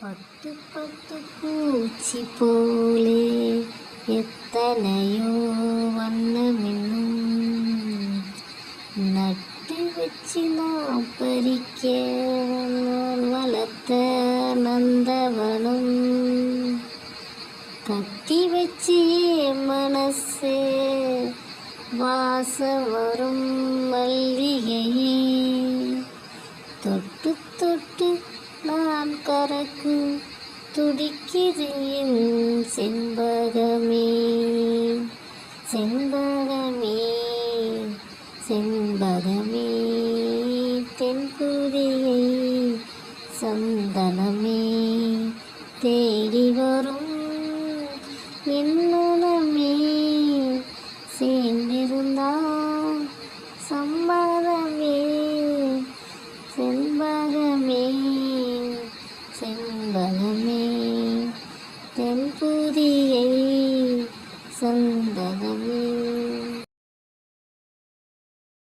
பட்டு பட்டு பூச்சி போலே எத்தனையோ வண்ணமின்னும் நட்டு வச்சு நான் பறிக்க வளர்த்த நந்தவனம் கட்டி வச்சு மனசே வாசம் வரும் மல்லிகையே தொட்டு தொட்டு நான் கறக்கு துடிக்குது என் செண்பகமே செண்பகமே செண்பகமே தென்புதியை சந்தனமே தேடி வரும் என்னமே சேர்ந்திருந்தா சம்மதமே செண்பகமே செண்பகமே தென்புதியை